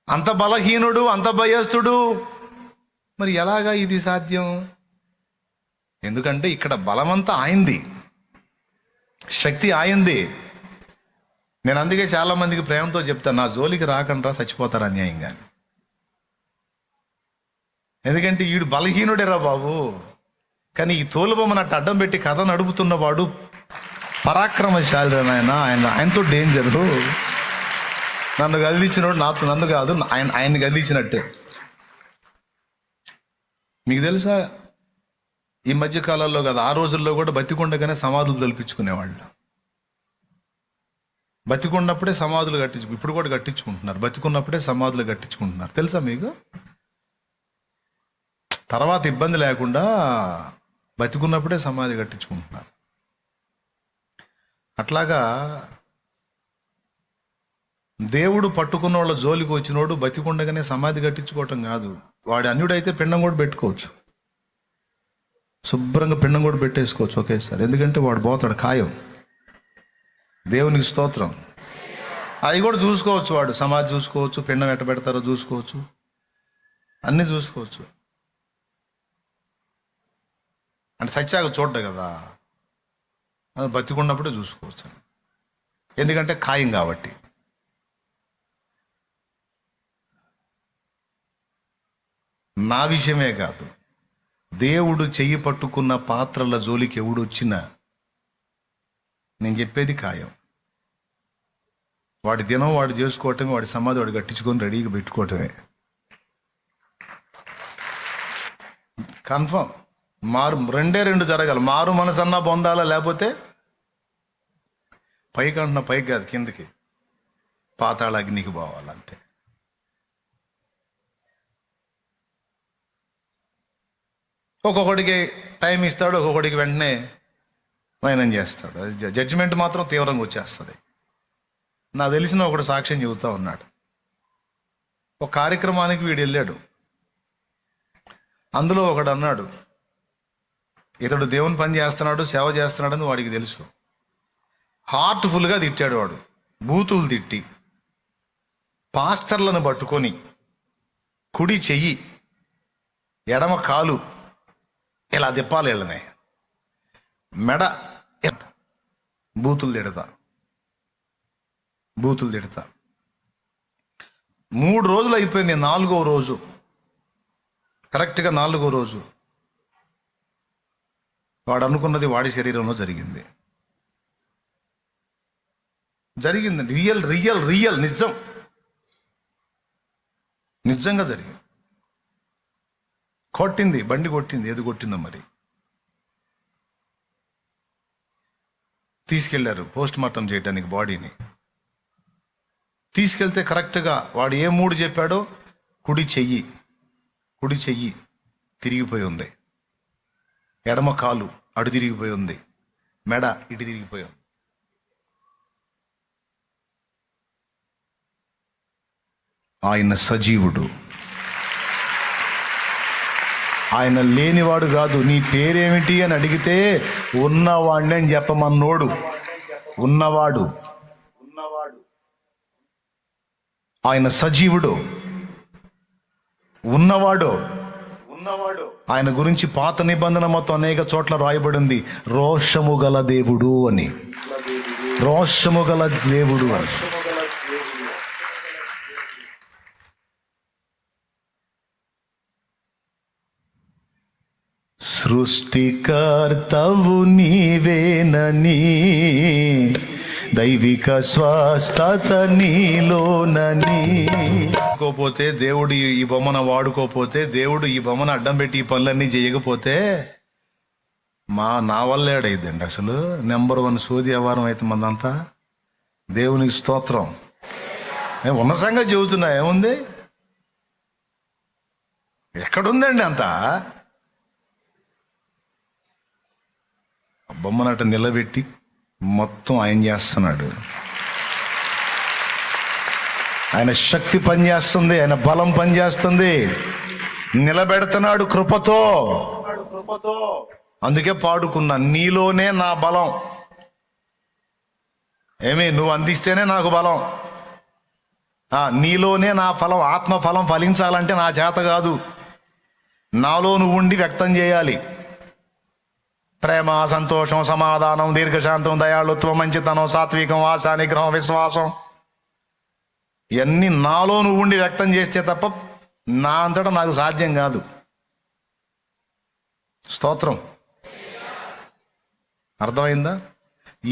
అంత బలహీనుడు, అంత భయస్థుడు, మరి ఎలాగా ఇది సాధ్యం? ఎందుకంటే ఇక్కడ బలమంతా ఆయింది, శక్తి ఆయింది. నేను అందుకే చాలా మందికి ప్రేమతో చెప్తాను, నా జోలికి రాకుండా చచ్చిపోతారు అన్యాయంగా. ఎందుకంటే వీడు బలహీనుడేరా బాబు, కానీ ఈ తోలుబొమ్మనట్టు అడ్డం పెట్టి కథ నడుపుతున్నవాడు పరాక్రమశాలి నాయన. ఆయనతో డేంజరు. నన్ను గదిలిచ్చినోడు నన్ను కాదు, ఆయన్ని గదిలిచ్చినట్టే. మీకు తెలుసా, ఈ మధ్య కాలాల్లో కదా, ఆ రోజుల్లో కూడా బతికుండగానే సమాధులు తొలిపించుకునేవాళ్ళు. బతికున్నప్పుడే సమాధులు ఇప్పుడు కూడా కట్టించుకుంటున్నారు. బతికున్నప్పుడే సమాధులు కట్టించుకుంటున్నారు. తెలుసా మీకు? తర్వాత ఇబ్బంది లేకుండా బతికున్నప్పుడే సమాధి కట్టించుకుంటున్నారు. అట్లాగా దేవుడు పట్టుకున్న వాళ్ళ జోలికి వచ్చినోడు బతికుండగానే సమాధి కట్టించుకోవటం కాదు. వాడి అన్యుడైతే పిండం కూడా పెట్టుకోవచ్చు, శుభ్రంగా పిండం కూడా పెట్టేసుకోవచ్చు ఒకేసారి. ఎందుకంటే వాడు పోతాడు ఖాయం. దేవునికి స్తోత్రం. అవి కూడా చూసుకోవచ్చు, వాడు సమాధి చూసుకోవచ్చు, పిండం ఎట్ట పెడతారో చూసుకోవచ్చు, అన్నీ చూసుకోవచ్చు. అంటే సత్యాగ చూడ్డ కదా, అది బతికున్నప్పుడే చూసుకోవచ్చు. ఎందుకంటే ఖాయం కాబట్టి. నా విషయమే కాదు, దేవుడు చెయ్యి పట్టుకున్న పాత్రల జోలికి ఎవడు వచ్చినా నేను చెప్పేది ఖాయం. వాడి దినం వాడు చేసుకోవటమే, వాడి సమాధి వాడు కట్టించుకొని రెడీగా పెట్టుకోవటమే. కన్ఫర్మ్. రెండే జరగాలి. మారు మనసు అన్నా పొందాలా, లేకపోతే పైకి అంటున్నా, పైకి కాదు కిందకి, పాతాళ అగ్నికి పోవాలంతే. ఒక్కొక్కడికి టైం ఇస్తాడు, ఒక్కొక్కడికి వెంటనే మైనం చేస్తాడు. జడ్జిమెంట్ మాత్రం తీవ్రంగా వచ్చేస్తుంది. నాకు తెలిసిన ఒకడు సాక్ష్యం చెబుతా ఉన్నాడు. ఒక కార్యక్రమానికి వీడు వెళ్ళాడు. అందులో ఒకడు అన్నాడు, ఇతడు దేవుని పని చేస్తున్నాడు, సేవ చేస్తున్నాడని వాడికి తెలుసు. హార్ట్ఫుల్గా తిట్టాడు వాడు, బూతులు తిట్టి. పాస్టర్లను పట్టుకొని కుడి చెయ్యి ఎడమ కాలు ఇలా తిప్పాలి, వెళ్ళనే మెడ బూతులు తిడతా 3 రోజులు అయిపోయింది. 4వ రోజు, కరెక్ట్గా 4వ రోజు వాడు అనుకున్నది వాడి శరీరంలో జరిగింది. రియల్ నిజంగా జరిగింది. బండి కొట్టింది. ఏది కొట్టిందో మరి. తీసుకెళ్లారు పోస్ట్ మార్టం చేయడానికి బాడీని. తీసుకెళ్తే కరెక్ట్గా వాడు ఏ 3 చెప్పాడో, కుడి చెయ్యి తిరిగిపోయి ఉంది, ఎడమ కాలు అటు తిరిగిపోయి ఉంది, మెడ ఇటు తిరిగిపోయి ఉంది. ఆయన సజీవుడు, ఆయన లేనివాడు కాదు. నీ పేరేమిటి అని అడిగితే ఉన్నవాడిని అని చెప్పమన్నోడు. ఉన్నవాడు, ఆయన సజీవుడు, ఉన్నవాడు. ఆయన గురించి పాత నిబంధన మొత్తం అనేక చోట్ల రాయబడింది. రోషము గల దేవుడు అని. సృష్టికర్తవు నీవేనని, దైవిక స్వస్థత నీలోనని. పోతే దేవుడు ఈ బొమ్మను వాడుకోపోతే, దేవుడు ఈ బొమ్మను అడ్డం పెట్టి ఈ పనులన్నీ చేయకపోతే నా వల్ల ఏడైందండి. అసలు నెంబర్ 1 సోది వ్యవహారం అయితే మందంతా. దేవునికి స్తోత్రం. ఉన్న సంగతి చెబుతున్నా, ఏముంది, ఎక్కడుందండి అంతా. బొమ్మనట నిలబెట్టి మొత్తం ఆయన చేస్తున్నాడు. ఆయన శక్తి పనిచేస్తుంది, ఆయన బలం పనిచేస్తుంది. నిలబెడుతున్నాడు కృపతో. అందుకే పాడుకున్నా, నీలోనే నా బలం. నువ్వు అందిస్తేనే నాకు బలం. నీలోనే నా ఫలం, ఆత్మ ఫలం ఫలించాలంటే నా చేత కాదు, నాలో నువ్వు ఉండి వ్యక్తం చేయాలి. ప్రేమ, సంతోషం, సమాధానం, దీర్ఘశాంతం, దయాళుత్వం, మంచితనం, సాత్వికం, ఆశ, నిగ్రహం, విశ్వాసం, ఇవన్నీ నాలో నువ్వు ఉండి వ్యక్తం చేస్తే తప్ప నా అంతటా నాకు సాధ్యం కాదు. స్తోత్రం. అర్థమైందా?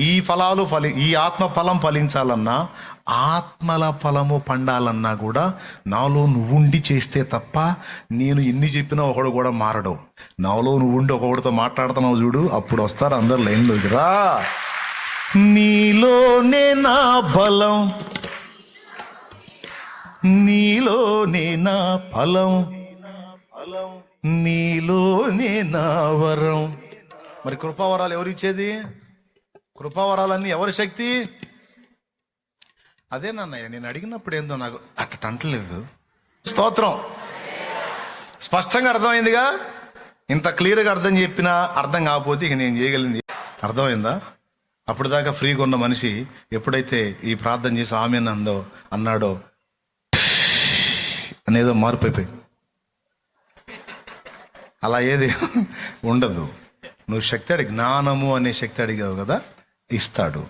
ఈ ఆత్మ ఫలం ఫలించాలన్నా, ఆత్మల ఫలము పండాలన్నా కూడా నాలో నువ్వుండి చేస్తే తప్ప, నేను ఎన్ని చెప్పినా ఒకడు కూడా మారడు. నాలో నువ్వుండి ఒకడితో మాట్లాడుతున్నావు చూడు, అప్పుడు వస్తారు అందరు లైన్లోకి. రా, నీలోనే నా బలం, నీలోనే నా ఫలం, నీలోనే నా వరం. మరి కృపావరాలు ఎవరిచ్చేది? కృపావరాలన్నీ ఎవరి శక్తి? అదే నాన్నయ్య, నేను అడిగినప్పుడు ఏందో నాకు అంటలేదు. స్తోత్రం. స్పష్టంగా అర్థమైందిగా. ఇంత క్లియర్గా అర్థం చెప్పినా అర్థం కాకపోతే ఇక నేను చేయగలిగింది. అర్థమైందా? అప్పుడు దాకా ఫ్రీగా ఉన్న మనిషి ఎప్పుడైతే ఈ ప్రార్థన చేసి ఆమె అన్నాడో అనేదో మార్పు అయిపోయి, అలా ఏది ఉండదు. నువ్వు శక్తి జ్ఞానము అనే శక్తి అడిగావు కదా, ఇస్తాడు.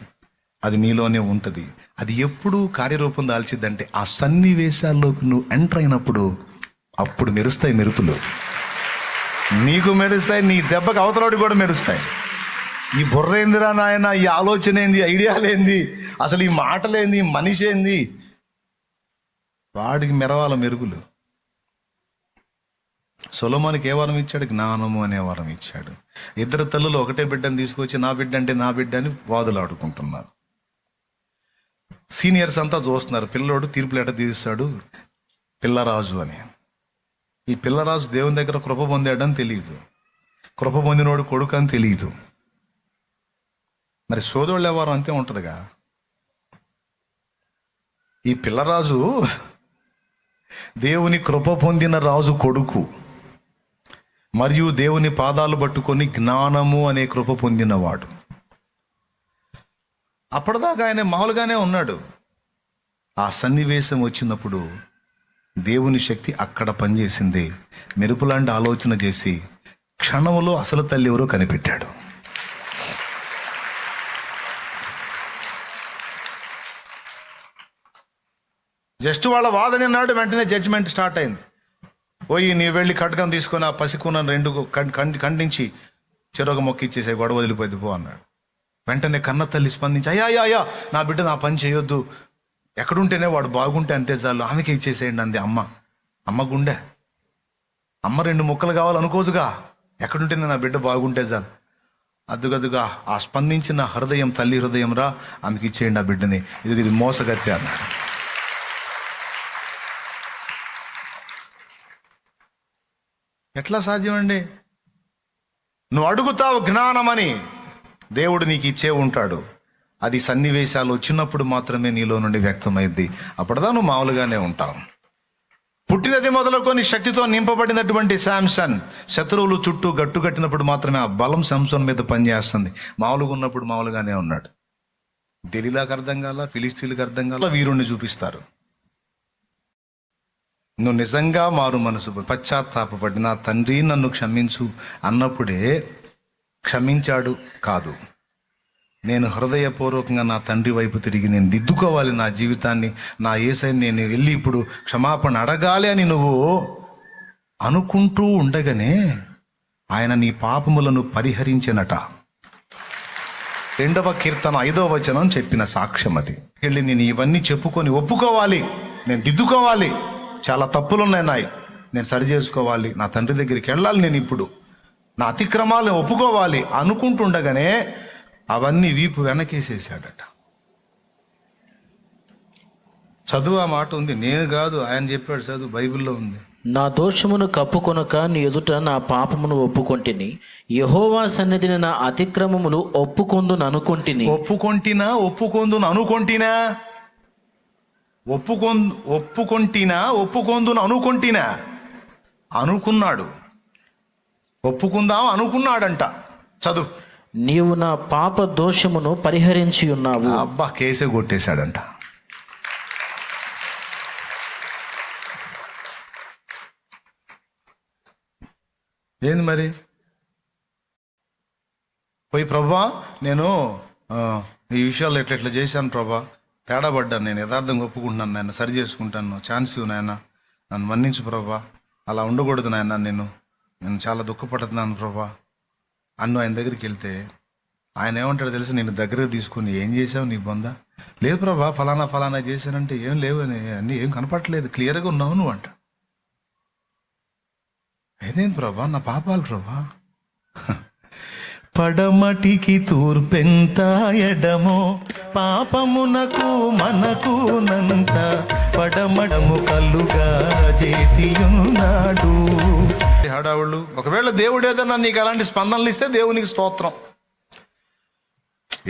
అది నీలోనే ఉంటుంది. అది ఎప్పుడు కార్యరూపం దాల్చిద్దంటే ఆ సన్నివేశాల్లోకి నువ్వు ఎంటర్ అయినప్పుడు అప్పుడు మెరుస్తాయి మెరుపులు. నీకు మెరుస్తాయి, నీ దెబ్బకి అవతలాడు కూడా మెరుస్తాయి. ఈ బుర్ర ఏందిరా నాయన, ఈ ఆలోచన ఏంది, ఐడియాలేంది, అసలు ఈ మాటలేంది, మనిషి ఏంది, వాడికి మెరవాల మెరుగులు. సొలొమోనుకి ఏ వరం ఇచ్చాడు? జ్ఞానము అనే వరం ఇచ్చాడు. 2 తల్లులు ఒకటే బిడ్డను తీసుకొచ్చి నా బిడ్డ అంటే నా బిడ్డ అని వాదులాడుకుంటున్నారు. సీనియర్స్ అంతా చూస్తున్నారు, పిల్లోడు తీర్పులు ఎట తీస్తాడు, పిల్లరాజు అని. ఈ పిల్లరాజు దేవుని దగ్గర కృప పొందాడని తెలియదు, కృప పొందినోడు కొడుకు అని తెలియదు. మరి సోదరులు ఎవరు అంతే ఉంటుందిగా. ఈ పిల్లరాజు దేవుని కృప పొందిన రాజు కొడుకు, మరియు దేవుని పాదాలు పట్టుకొని జ్ఞానము అనే కృప పొందినవాడు. అప్పటిదాకా ఆయన మామూలుగానే ఉన్నాడు. ఆ సన్నివేశం వచ్చినప్పుడు దేవుని శక్తి అక్కడ పనిచేసింది. మెరుపులాంటి ఆలోచన చేసి క్షణంలో అసలు తల్లి ఎవరో కనిపెట్టాడు. జస్ట్ వాళ్ళ వాదన నాడు వెంటనే జడ్జిమెంట్ స్టార్ట్ అయింది. పోయి నీ వెళ్ళి ఖడ్గం తీసుకొని ఆ పసికూనను రెండు ఖండించి చెరొక మొక్క ఇచ్చేసే, గొడవ వదిలిపోయింది పో అన్నాడు. వెంటనే కన్న తల్లి స్పందించి, అయ్యా నా బిడ్డ నా పని చేయొద్దు, ఎక్కడుంటేనే వాడు బాగుంటే అంతే చాలు, ఆమెకి ఇచ్చేసేయండి అంది అమ్మ గుండె. అమ్మ రెండు ముక్కలు కావాలనుకోదుగా, ఎక్కడుంటేనే నా బిడ్డ బాగుంటే చాలు. అద్దుగదుగా ఆ స్పందించిన హృదయం తల్లి హృదయం రా, ఆమెకి ఇచ్చేయండి ఆ బిడ్డని, ఇది మోసగత్య అన్నాడు. ఎట్లా సాధ్యమండి? నువ్వు అడుగుతావు జ్ఞానమని, దేవుడు నీకు ఇచ్చే ఉంటాడు. అది సన్నివేశాలు వచ్చినప్పుడు మాత్రమే నీలో నుండి వ్యక్తమైద్ది. అప్పటిదా నువ్వు మామూలుగానే ఉంటావు. పుట్టినది మొదలుకొని శక్తితో నింపబడినటువంటి శాంసన్ శత్రువులు చుట్టూ గట్టు కట్టినప్పుడు మాత్రమే ఆ బలం శాంసన్ మీద పనిచేస్తుంది. మామూలుగా ఉన్నప్పుడు మామూలుగానే ఉన్నాడు. దెలీలాకు అర్థం కాల, ఫిలిస్తీన్లకు అర్థం కాల, వీరుణ్ణి చూపిస్తారు. నువ్వు నిజంగా మారు మనసు పశ్చాత్తాపపడి నా తండ్రి నన్ను క్షమించు అన్నప్పుడే క్షమించాడు కాదు, నేను హృదయపూర్వకంగా నా తండ్రి వైపు తిరిగి నేను దిద్దుకోవాలి నా జీవితాన్ని, నా యేసయ్యని నేను వెళ్ళి ఇప్పుడు క్షమాపణ అడగాలి అని నువ్వు అనుకుంటూ ఉండగానే ఆయన నీ పాపములను పరిహరించినట. 2వ కీర్తన 5వ వచనం చెప్పిన సాక్ష్యం అది. వెళ్ళి నేను ఇవన్నీ చెప్పుకొని ఒప్పుకోవాలి, నేను దిద్దుకోవాలి, చాలా తప్పులున్నాయి నాయి, నేను సరి చేసుకోవాలి, నా తండ్రి దగ్గరికి వెళ్ళాలి, నేను ఇప్పుడు నా అతిక్రమాలను ఒప్పుకోవాలి అనుకుంటుండగానే అవన్నీ వీపు వెనకేసేసాడట. చదువు, ఆ మాట ఉంది, నేను కాదు ఆయన చెప్పాడు, చదువు, బైబిల్లో ఉంది. నా దోషమును కప్పుకొనక నీ ఎదుట నా పాపమును ఒప్పుకొంటిని, యెహోవా సన్నిధిని నా అతిక్రమములు ఒప్పుకొందును అనుకొంటిని. అనుకున్నాడు, ఒప్పుకుందాం అనుకున్నాడంట. చదువు. నీవు నా పాప దోషమును పరిహరించి ఉన్నావు. అబ్బా, కేసే కొట్టేశాడంట. ఏంది మరి? పోయి ప్రభా నేను ఈ విషయాల్లో ఎట్లా చేశాను ప్రభా, తేడా పడ్డాను, నేను యథార్థంగా ఒప్పుకుంటున్నాను నాయన, సరి చేసుకుంటాను, ఛాన్స్ ఇవ్వు నాయన, నన్ను మన్నించు ప్రభా, అలా ఉండకూడదు నాయన, నేను చాలా దుఃఖపడుతున్నాను ప్రభా అన్ను ఆయన దగ్గరికి వెళ్తే ఆయన ఏమంటాడు తెలుసు? నేను దగ్గరకు తీసుకుని ఏం చేసావు నీ బొంద? లేదు ప్రభా ఫలానా చేశానంటే ఏం లేవు అని, అన్నీ ఏం కనపడట్లేదు, క్లియర్గా ఉన్నావు నువ్వు అంట. ఏదేం ప్రభా? నా పాపాలు ప్రభా. పడమటికి తూర్పెంత ఎడమో పాపమునకు మనకు నంత పడమడము కల్లుగా చేసి ఉన్నాడు. హడావుళ్ళు. ఒకవేళ దేవుడు ఏదన్నా నీకు అలాంటి స్పందనలు ఇస్తే దేవునికి స్తోత్రం.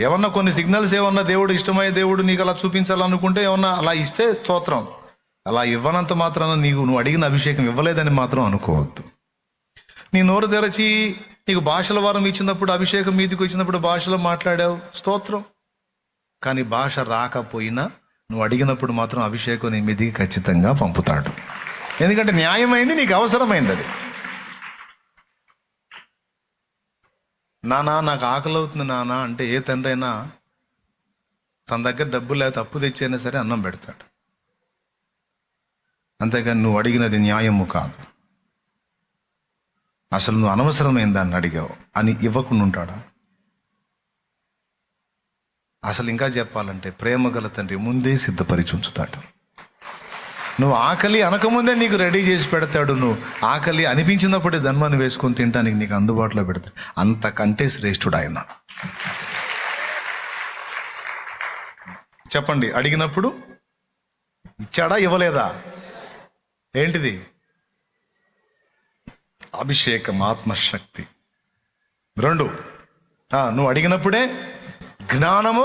ఏమన్నా కొన్ని సిగ్నల్స్ ఏమన్నా దేవుడు ఇష్టమయ్యే దేవుడు నీకు అలా చూపించాలనుకుంటే ఏమన్నా అలా ఇస్తే స్తోత్రం. అలా ఇవ్వనంత మాత్రాన నువ్వు అడిగిన అభిషేకం ఇవ్వలేదని మాత్రం అనుకోవద్దు. నీ నోరు తెరచి నీకు భాషల వరం ఇచ్చినప్పుడు, అభిషేకం మీదికి వచ్చినప్పుడు భాషలో మాట్లాడావు, స్తోత్రం. కానీ భాష రాకపోయినా నువ్వు అడిగినప్పుడు మాత్రం అభిషేకం నీ మీదికి ఖచ్చితంగా పంపుతాడు. ఎందుకంటే న్యాయమైంది, నీకు అవసరమైంది అది. నానా నాకు ఆకలి అవుతుంది నానా అంటే ఏ తండ్రి అయినా తన దగ్గర డబ్బులు లేకపోతే అప్పు తెచ్చైనా సరే అన్నం పెడతాడు. అంతేగాని నువ్వు అడిగినది న్యాయము కాదు, అసలు నువ్వు అనవసరమైన దాన్ని అడిగావు అని ఇవ్వకుండా ఉంటాడా? అసలు ఇంకా చెప్పాలంటే ప్రేమ గల తండ్రి ముందే సిద్ధపరిచి ఉంచుతాడు. నువ్వు ఆకలి అనకముందే నీకు రెడీ చేసి పెడతాడు. నువ్వు ఆకలి అనిపించినప్పుడే ధన్మాన్ని వేసుకొని తింటానికి నీకు అందుబాటులో పెడతాడు. అంతకంటే శ్రేష్ఠుడు ఆయన. చెప్పండి, అడిగినప్పుడు ఇచ్చాడా ఇవ్వలేదా? ఏంటిది? అభిషేకం, ఆత్మశక్తి. 2, నువ్వు అడిగినప్పుడే జ్ఞానము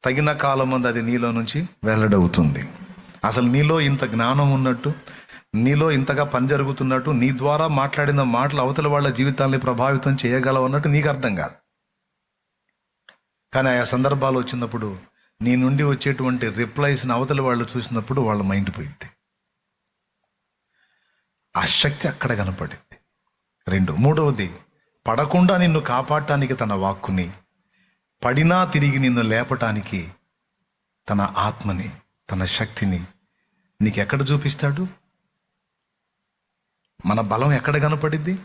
తగిన కాలం ముందు అది నీలో నుంచి వెల్లడవుతుంది. అసలు నీలో ఇంత జ్ఞానం ఉన్నట్టు, నీలో ఇంతగా పని జరుగుతున్నట్టు, నీ ద్వారా మాట్లాడిన మాటలు అవతల వాళ్ళ జీవితాన్ని ప్రభావితం చేయగలవు అన్నట్టు నీకు అర్థం కాదు. కానీ ఆ సందర్భాలు వచ్చినప్పుడు నీ నుండి వచ్చేటువంటి రిప్లైస్ని అవతల వాళ్ళు చూసినప్పుడు వాళ్ళ మైండ్ పోయింది. ఆ శక్తి అక్కడ కనపడింది. 2, 3వది పడకుండా నిన్ను కాపాడటానికి తన వాక్కుని, పడినా తిరిగి నిన్ను లేపటానికి తన ఆత్మని తన శక్తిని నీకు ఎక్కడ చూపిస్తాడు? మన బలం ఎక్కడ కనపడిద్ది?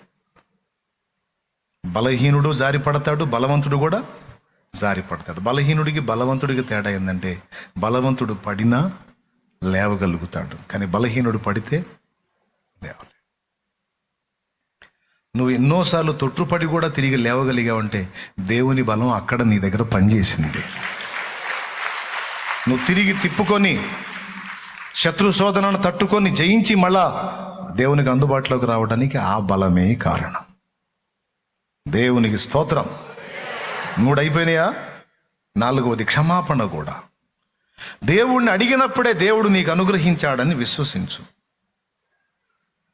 బలహీనుడు జారి పడతాడు, బలవంతుడు కూడా జారి పడతాడు. బలహీనుడికి బలవంతుడికి తేడా ఏంటంటే, బలవంతుడు పడినా లేవగలుగుతాడు, కానీ బలహీనుడు పడితే లేవలే. నువ్వు ఎన్నోసార్లు తొట్టుపడి కూడా తిరిగి లేవగలిగావంటే దేవుని బలం అక్కడ నీ దగ్గర పనిచేసింది. నువ్వు తిరిగి తిప్పుకొని శత్రు శోధనను తట్టుకొని జయించి మళ్ళా దేవునికి అందుబాటులోకి రావడానికి ఆ బలమే కారణం. దేవునికి స్తోత్రం. 3 అయిపోయినాయా? 4వది క్షమాపణ కూడా. దేవుణ్ణి అడిగినప్పుడే దేవుడు నీకు అనుగ్రహించాడని విశ్వసించు.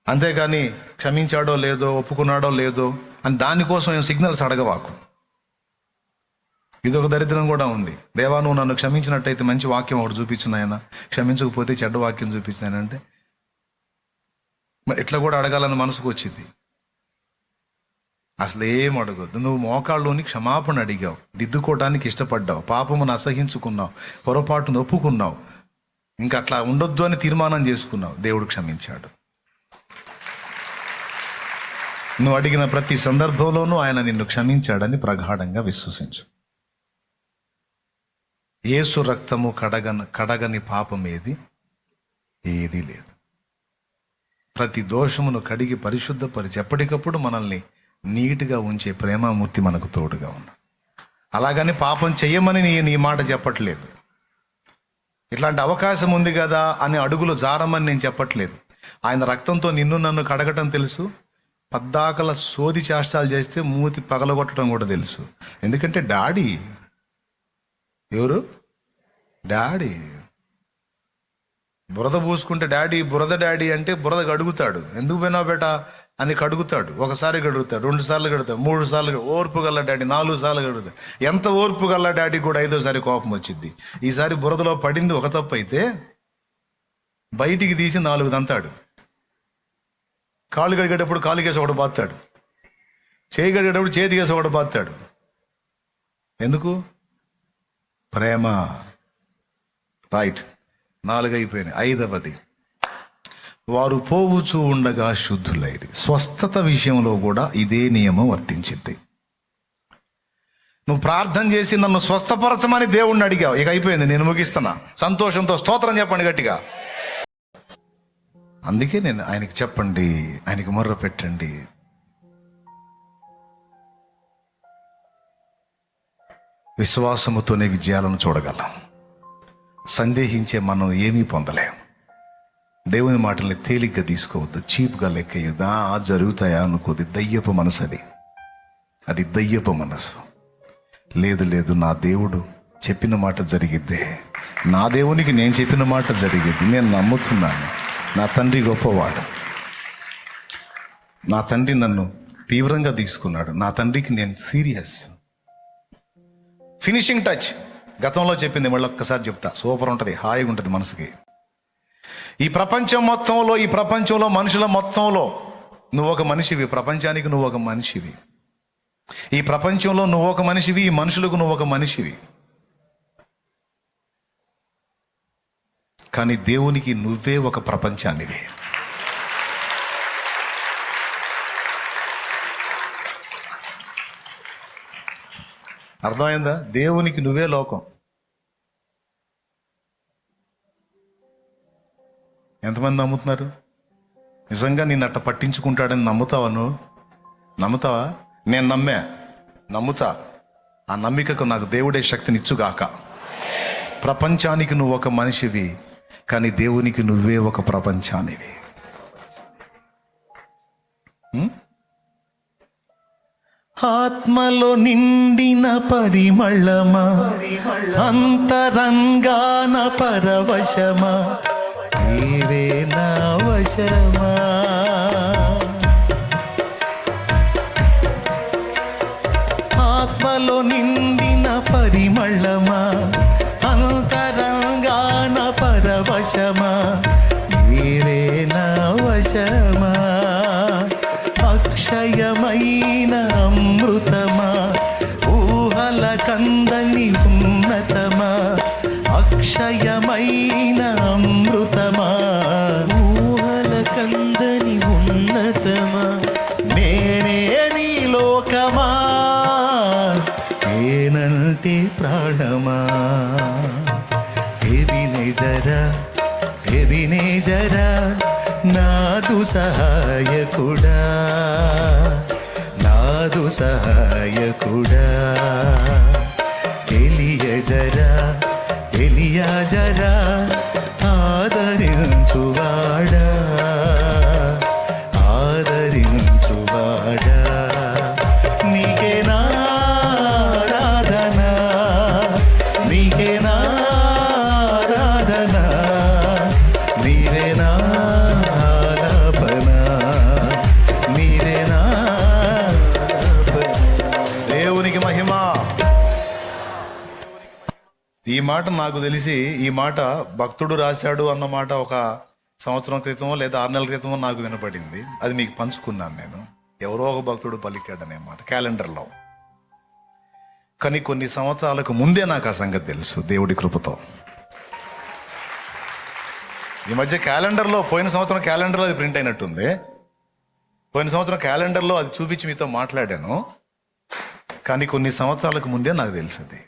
అంతేగాని క్షమించాడో లేదో, ఒప్పుకున్నాడో లేదో అని దానికోసం ఏం సిగ్నల్స్ అడగవాకు. ఇదొక దరిద్రం కూడా ఉంది. దేవా, నువ్వు నన్ను క్షమించినట్టయితే మంచి వాక్యం ఒకటి చూపించినాయన, క్షమించకపోతే చెడ్డ వాక్యం చూపించినాయనంటే ఇట్లా కూడా అడగాలని మనసుకు వచ్చింది. అసలు ఏం అడగొద్దు. నువ్వు మోకాళ్ళలోని క్షమాపణ అడిగావు, దిద్దుకోవడానికి ఇష్టపడ్డావు, పాపమును అసహించుకున్నావు, పొరపాటును ఒప్పుకున్నావు, ఇంకా అట్లా ఉండొద్దు అని తీర్మానం చేసుకున్నావు. దేవుడు క్షమించాడు. నువ్వు అడిగిన ప్రతి సందర్భంలోనూ ఆయన నిన్ను క్షమించాడని ప్రగాఢంగా విశ్వసించు. యేసు రక్తము కడగని పాపం ఏదీ లేదు. ప్రతి దోషమును కడిగి పరిశుద్ధపరిచి ఎప్పటికప్పుడు మనల్ని నీట్గా ఉంచే ప్రేమామూర్తి మనకు తోడుగా ఉన్నాడు. అలాగని పాపం చెయ్యమని నీ మాట చెప్పట్లేదు. ఇట్లాంటి అవకాశం ఉంది కదా అని అడుగులు జారమని నేను చెప్పట్లేదు. ఆయన రక్తంతో నిన్ను నన్ను కడగటం తెలుసు. పద్దాకల సోది చేష్టాలు చేస్తే మూతి పగలగొట్టడం కూడా తెలుసు. ఎందుకంటే డాడీ ఎవరు? డాడీ. బురద పూసుకుంటే డాడీ, బురద డాడీ అంటే బురద కడుగుతాడు. ఎందుకు పోయినావు బేటా అని కడుగుతాడు. ఒకసారి కడుగుతాడు, 2 సార్లు కడుగుతాడు, 3 సార్లు, ఓర్పు గల్ల డాడీ 4 సార్లు కడుగుతాడు. ఎంత ఓర్పు గల్ల డాడీ కూడా 5వసారి కోపం వచ్చింది. ఈసారి బురదలో పడింది ఒక తప్పు అయితే బయటికి తీసి 4 దంతాడు. కాళ్ళు కడిగేటప్పుడు కాలుకేసి ఒకటి బాస్తాడు, చేయి కడిగేటప్పుడు చేతికేసి ఒకటి బాస్తాడు. ఎందుకు? ప్రేమ. రైట్. 4 అయిపోయినాయి. 5వది, వారు పోవుచూ ఉండగా శుద్ధులైరి. స్వస్థత విషయంలో కూడా ఇదే నియమం వర్తించింది. నువ్వు ప్రార్థన చేసి నన్ను స్వస్థపరచమని దేవుణ్ణి అడిగావు. ఇక అయిపోయింది, నేను ముగిస్తున్నా. సంతోషంతో స్తోత్రం చెప్పండి గట్టిగా. అందుకే నేను ఆయనకి చెప్పండి, ఆయనకి మొర్ర పెట్టండి. విశ్వాసముతోనే విజయాలను చూడగలం. సందేహించే మనం ఏమీ పొందలేం. దేవుని మాటల్ని తేలిగ్గా తీసుకోవద్దు, చీప్గా లెక్కయ్యొద్దు. జరుగుతాయా అనుకోద్ది. దయ్యపు మనసు అది దయ్యపు మనసు. లేదు, నా దేవుడు చెప్పిన మాట జరిగిద్దే, నా దేవునికి నేను చెప్పిన మాట జరిగిద్ది, నేను నమ్ముతున్నాను. నా తండ్రి గొప్పవాడు, నా తండ్రి నన్ను తీవ్రంగా తీసుకున్నాడు, నా తండ్రికి నేను సీరియస్. ఫినిషింగ్ టచ్ గతంలో చెప్పింది మళ్ళీ ఒక్కసారి చెప్తా. సూపర్ ఉంటుంది, హాయిగా ఉంటుంది మనసుకి. ఈ ప్రపంచంలో మనుషుల మొత్తంలో నువ్వు ఒక మనిషివి. ప్రపంచానికి నువ్వు ఒక మనిషివి. ఈ ప్రపంచంలో నువ్వు ఒక మనిషివి, ఈ మనుషులకు నువ్వు ఒక మనిషివి. కానీ దేవునికి నువ్వే ఒక ప్రపంచానివి. అర్థమైందా? దేవునికి నువ్వే లోకం. ఎంతమంది నమ్ముతున్నారు? నిజంగా నిన్ను అట్ట పట్టించుకుంటాడని నమ్ముతావా? నువ్వు నమ్ముతావా? నేను నమ్ముతా. ఆ నమ్మికకు నాకు దేవుడే శక్తినిచ్చుగాక. ప్రపంచానికి నువ్వు ఒక మనిషివి, కానీ దేవునికి నువ్వే ఒక ప్రపంచానివి. ఆత్మలో నిండిన పరిమళమా, అంతరంగాన పరవశమా, నీవే నా వశమా. ఆత్మలో నిండిన పరిమళమా, అంతరంగాన పరవశమా, నీవే నా వశమా. అక్షయమైన అమృతమా, ఊహల కందని ఉన్నతమా, అక్షయమైన నీవేనంటే ప్రాణమా. ఎబినేజరా నాదు సహాయకుడా, నాదు సహాయకుడా. ఎలియాజరా ఆదరించువాడా, ఆదరించువాడా. నీకే నారాధన, నీకే నారాధన, నీవే నాలాపన, నీవే నాలాపన. దేవునికి మహిమ. ఈ మాట నాకు తెలిసి, ఈ మాట భక్తుడు రాశాడు అన్న మాట ఒక సంవత్సరం క్రితమో లేదా 6 నెలల క్రితమో నాకు వినపడింది. అది మీకు పంచుకున్నాను నేను. ఎవరో ఒక భక్తుడు పలికాడనే మాట క్యాలెండర్లో. కానీ కొన్ని సంవత్సరాలకు ముందే నాకు ఆ సంగతి తెలుసు, దేవుడి కృపతో. ఈ మధ్య క్యాలెండర్లో, పోయిన సంవత్సరం క్యాలెండర్లో అది ప్రింట్ అయినట్టుంది. పోయిన సంవత్సరం క్యాలెండర్లో అది చూపించి మీతో మాట్లాడాను. కానీ కొన్ని సంవత్సరాలకు ముందే నాకు తెలుసు అది.